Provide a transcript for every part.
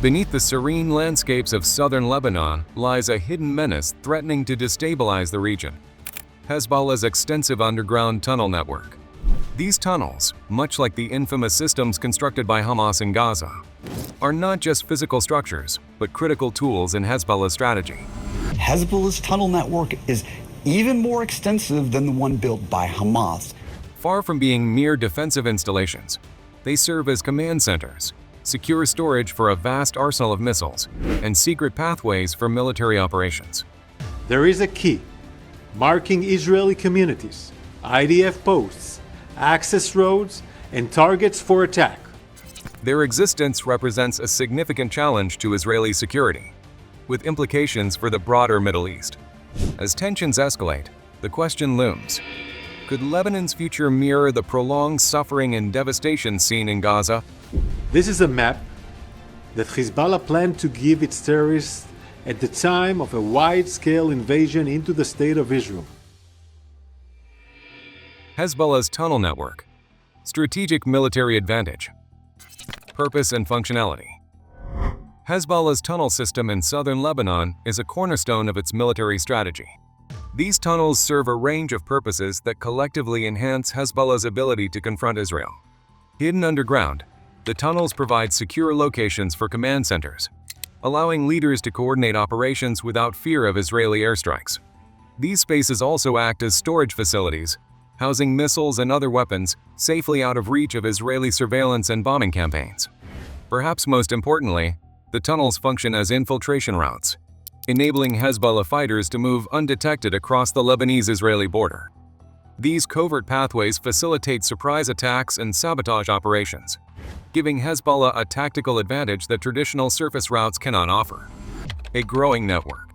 Beneath the serene landscapes of southern Lebanon lies a hidden menace threatening to destabilize the region: Hezbollah's extensive underground tunnel network. These tunnels, much like the infamous systems constructed by Hamas in Gaza, are not just physical structures, but critical tools in Hezbollah's strategy. Hezbollah's tunnel network is even more extensive than the one built by Hamas. Far from being mere defensive installations, they serve as command centers, secure storage for a vast arsenal of missiles, and secret pathways for military operations. There is a key marking Israeli communities, IDF posts, access roads, and targets for attack. Their existence represents a significant challenge to Israeli security, with implications for the broader Middle East. As tensions escalate, the question looms: could Lebanon's future mirror the prolonged suffering and devastation seen in Gaza? This is a map that Hezbollah planned to give its terrorists at the time of a wide-scale invasion into the state of Israel. Hezbollah's tunnel network. Strategic military advantage. Purpose and functionality. Hezbollah's tunnel system in southern Lebanon is a cornerstone of its military strategy. These tunnels serve a range of purposes that collectively enhance Hezbollah's ability to confront Israel. Hidden underground, the tunnels provide secure locations for command centers, allowing leaders to coordinate operations without fear of Israeli airstrikes. These spaces also act as storage facilities, housing missiles and other weapons safely out of reach of Israeli surveillance and bombing campaigns. Perhaps most importantly, the tunnels function as infiltration routes, enabling Hezbollah fighters to move undetected across the Lebanese-Israeli border. These covert pathways facilitate surprise attacks and sabotage operations, giving Hezbollah a tactical advantage that traditional surface routes cannot offer. A growing network.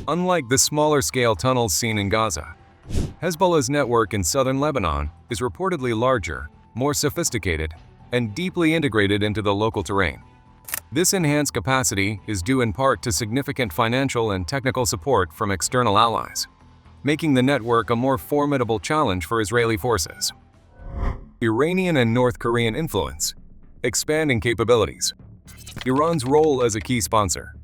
Unlike the smaller-scale tunnels seen in Gaza, Hezbollah's network in southern Lebanon is reportedly larger, more sophisticated, and deeply integrated into the local terrain. This enhanced capacity is due in part to significant financial and technical support from external allies, making the network a more formidable challenge for Israeli forces. Iranian and North Korean influence. Expanding capabilities. Iran's role as a key sponsor.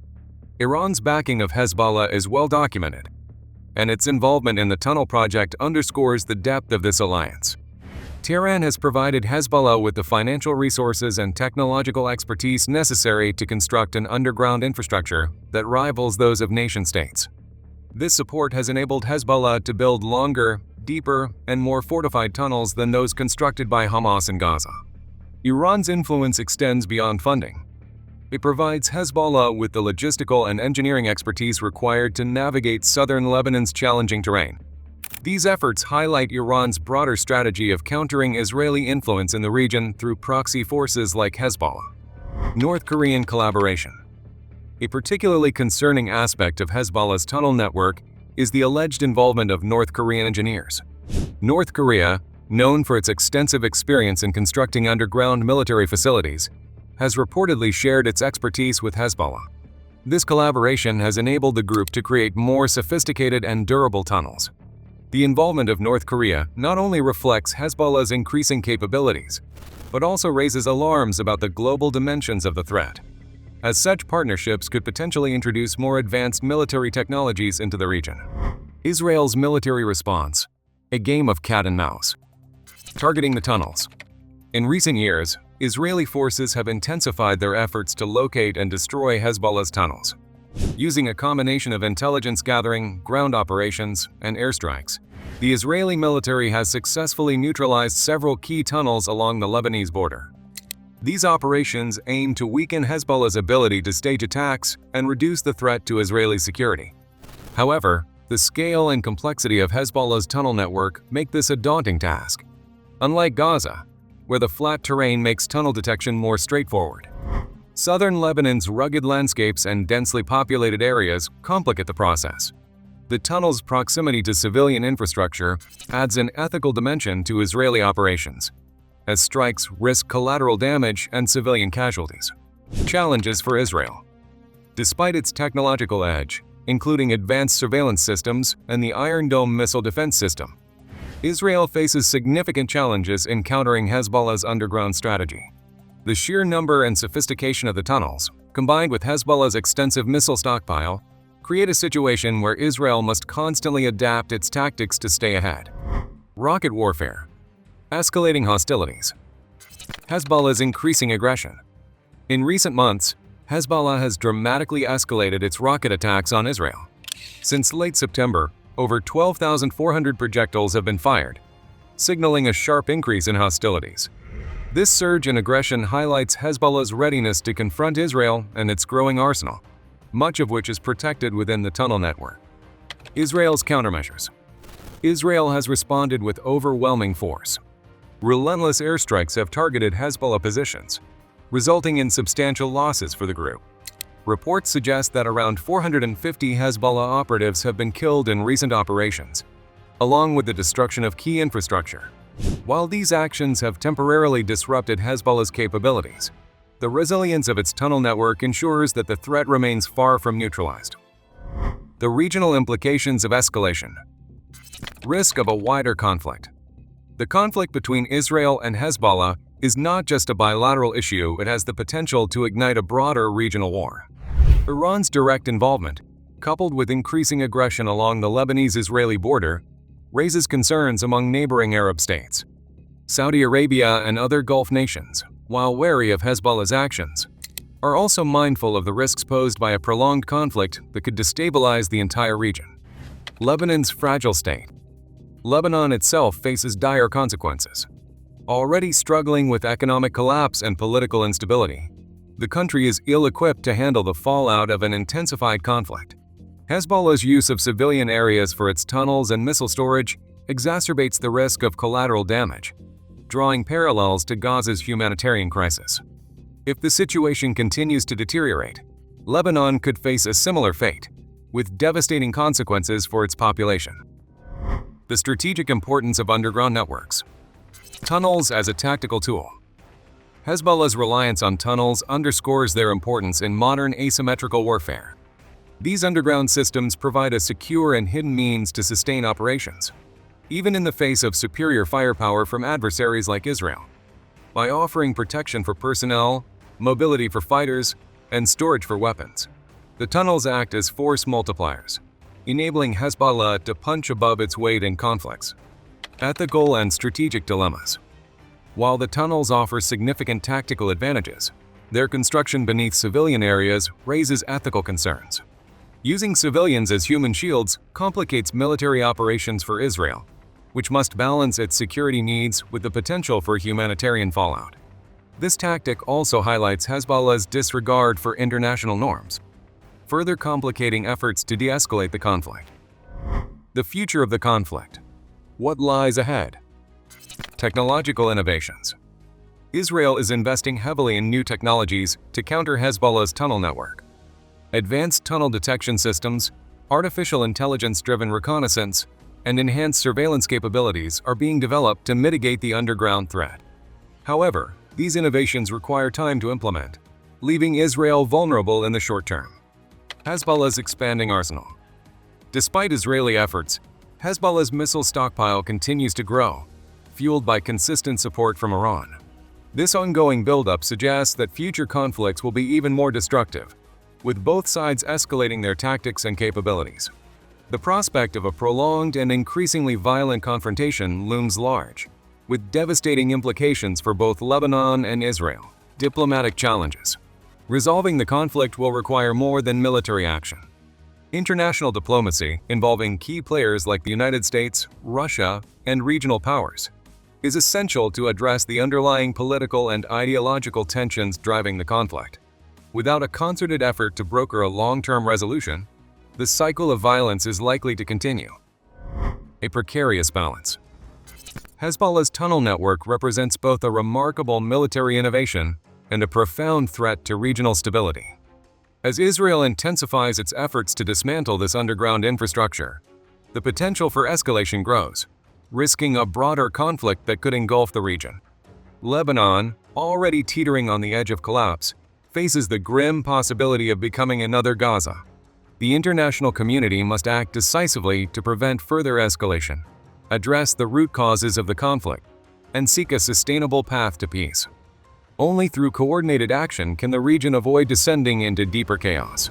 Iran's backing of Hezbollah is well documented, and its involvement in the tunnel project underscores the depth of this alliance. Tehran has provided Hezbollah with the financial resources and technological expertise necessary to construct an underground infrastructure that rivals those of nation-states. This support has enabled Hezbollah to build longer, deeper, and more fortified tunnels than those constructed by Hamas in Gaza. Iran's influence extends beyond funding. It provides Hezbollah with the logistical and engineering expertise required to navigate southern Lebanon's challenging terrain. These efforts highlight Iran's broader strategy of countering Israeli influence in the region through proxy forces like Hezbollah. North Korean collaboration. A particularly concerning aspect of Hezbollah's tunnel network is the alleged involvement of North Korean engineers. North Korea, known for its extensive experience in constructing underground military facilities, has reportedly shared its expertise with Hezbollah. This collaboration has enabled the group to create more sophisticated and durable tunnels. The involvement of North Korea not only reflects Hezbollah's increasing capabilities, but also raises alarms about the global dimensions of the threat, as such partnerships could potentially introduce more advanced military technologies into the region. Israel's military response. A game of cat and mouse. Targeting the tunnels. In recent years, Israeli forces have intensified their efforts to locate and destroy Hezbollah's tunnels. Using a combination of intelligence gathering, ground operations, and airstrikes, the Israeli military has successfully neutralized several key tunnels along the Lebanese border. These operations aim to weaken Hezbollah's ability to stage attacks and reduce the threat to Israeli security. However, the scale and complexity of Hezbollah's tunnel network make this a daunting task. Unlike Gaza, where the flat terrain makes tunnel detection more straightforward, southern Lebanon's rugged landscapes and densely populated areas complicate the process. The tunnel's proximity to civilian infrastructure adds an ethical dimension to Israeli operations, as strikes risk collateral damage and civilian casualties. Challenges for Israel. Despite its technological edge, including advanced surveillance systems and the Iron Dome missile defense system, Israel faces significant challenges in countering Hezbollah's underground strategy. The sheer number and sophistication of the tunnels, combined with Hezbollah's extensive missile stockpile, create a situation where Israel must constantly adapt its tactics to stay ahead. Rocket warfare. Escalating hostilities. Hezbollah's increasing aggression. In recent months, Hezbollah has dramatically escalated its rocket attacks on Israel. Since late September, over 12,400 projectiles have been fired, signaling a sharp increase in hostilities. This surge in aggression highlights Hezbollah's readiness to confront Israel and its growing arsenal, much of which is protected within the tunnel network. Israel's countermeasures. Israel has responded with overwhelming force. Relentless airstrikes have targeted Hezbollah positions, resulting in substantial losses for the group. Reports suggest that around 450 Hezbollah operatives have been killed in recent operations, along with the destruction of key infrastructure. While these actions have temporarily disrupted Hezbollah's capabilities, the resilience of its tunnel network ensures that the threat remains far from neutralized. The regional implications of escalation. Risk of a wider conflict. The conflict between Israel and Hezbollah is not just a bilateral issue, it has the potential to ignite a broader regional war. Iran's direct involvement, coupled with increasing aggression along the Lebanese-Israeli border, raises concerns among neighboring Arab states. Saudi Arabia and other Gulf nations, while wary of Hezbollah's actions, are also mindful of the risks posed by a prolonged conflict that could destabilize the entire region. Lebanon's fragile state. Lebanon itself faces dire consequences. Already struggling with economic collapse and political instability, the country is ill-equipped to handle the fallout of an intensified conflict. Hezbollah's use of civilian areas for its tunnels and missile storage exacerbates the risk of collateral damage, drawing parallels to Gaza's humanitarian crisis. If the situation continues to deteriorate, Lebanon could face a similar fate, with devastating consequences for its population. The strategic importance of underground networks. Tunnels as a tactical tool. Hezbollah's reliance on tunnels underscores their importance in modern asymmetrical warfare. These underground systems provide a secure and hidden means to sustain operations, even in the face of superior firepower from adversaries like Israel. By offering protection for personnel, mobility for fighters, and storage for weapons, the tunnels act as force multipliers, enabling Hezbollah to punch above its weight in conflicts. Ethical and strategic dilemmas. While the tunnels offer significant tactical advantages, their construction beneath civilian areas raises ethical concerns. Using civilians as human shields complicates military operations for Israel, which must balance its security needs with the potential for humanitarian fallout. This tactic also highlights Hezbollah's disregard for international norms, further complicating efforts to de-escalate the conflict. The future of the conflict. What lies ahead? Technological innovations. Israel is investing heavily in new technologies to counter Hezbollah's tunnel network. Advanced tunnel detection systems, artificial intelligence-driven reconnaissance, and enhanced surveillance capabilities are being developed to mitigate the underground threat. However, these innovations require time to implement, leaving Israel vulnerable in the short term. Hezbollah's expanding arsenal. Despite Israeli efforts, Hezbollah's missile stockpile continues to grow, fueled by consistent support from Iran. This ongoing buildup suggests that future conflicts will be even more destructive, with both sides escalating their tactics and capabilities. The prospect of a prolonged and increasingly violent confrontation looms large, with devastating implications for both Lebanon and Israel. Diplomatic challenges. Resolving the conflict will require more than military action. International diplomacy, involving key players like the United States, Russia, and regional powers, is essential to address the underlying political and ideological tensions driving the conflict. Without a concerted effort to broker a long-term resolution, the cycle of violence is likely to continue. A precarious balance. Hezbollah's tunnel network represents both a remarkable military innovation and a profound threat to regional stability. As Israel intensifies its efforts to dismantle this underground infrastructure, the potential for escalation grows, risking a broader conflict that could engulf the region. Lebanon, already teetering on the edge of collapse, faces the grim possibility of becoming another Gaza. The international community must act decisively to prevent further escalation, address the root causes of the conflict, and seek a sustainable path to peace. Only through coordinated action can the region avoid descending into deeper chaos.